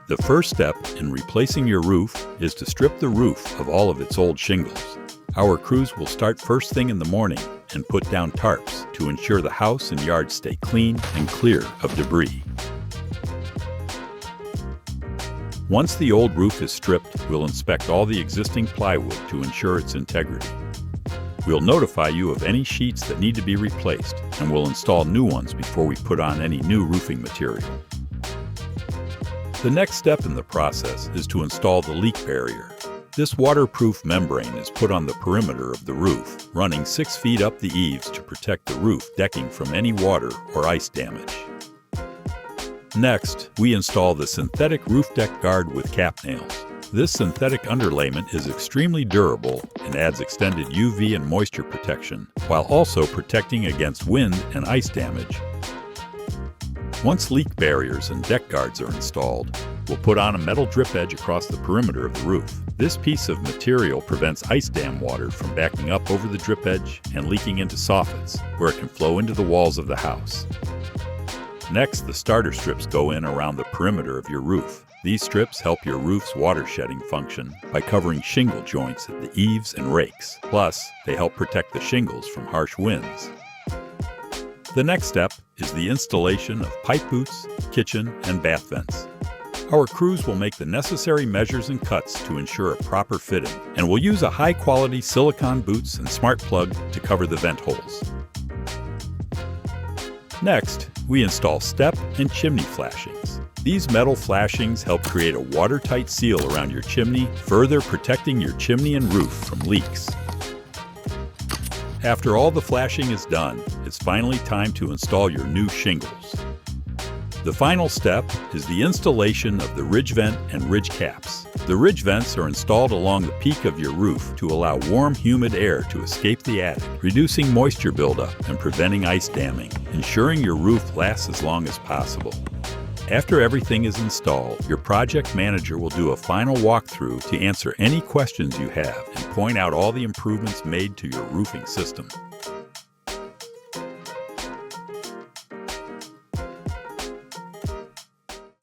The first step in replacing your roof is to strip the roof of all of its old shingles. Our crews will start first thing in the morning and put down tarps to ensure the house and yard stay clean and clear of debris. Once the old roof is stripped, we'll inspect all the existing plywood to ensure its integrity. We'll notify you of any sheets that need to be replaced, and we'll install new ones before we put on any new roofing material. The next step in the process is to install the leak barrier. This waterproof membrane is put on the perimeter of the roof, running 6 feet up the eaves to protect the roof decking from any water or ice damage. Next, we install the synthetic roof deck guard with cap nails. This synthetic underlayment is extremely durable and adds extended UV and moisture protection, while also protecting against wind and ice damage. Once leak barriers and deck guards are installed, we'll put on a metal drip edge across the perimeter of the roof. This piece of material prevents ice dam water from backing up over the drip edge and leaking into soffits, where it can flow into the walls of the house. Next, the starter strips go in around the perimeter of your roof. These strips help your roof's water shedding function by covering shingle joints at the eaves and rakes. Plus, they help protect the shingles from harsh winds. The next step is the installation of pipe boots, kitchen, and bath vents. Our crews will make the necessary measures and cuts to ensure a proper fitting, and will use a high-quality silicone boots and smart plug to cover the vent holes. Next, we install step and chimney flashings. These metal flashings help create a watertight seal around your chimney, further protecting your chimney and roof from leaks. After all the flashing is done, it's finally time to install your new shingles. The final step is the installation of the ridge vent and ridge caps. The ridge vents are installed along the peak of your roof to allow warm, humid air to escape the attic, reducing moisture buildup and preventing ice damming, ensuring your roof lasts as long as possible. After everything is installed, your project manager will do a final walkthrough to answer any questions you have and point out all the improvements made to your roofing system.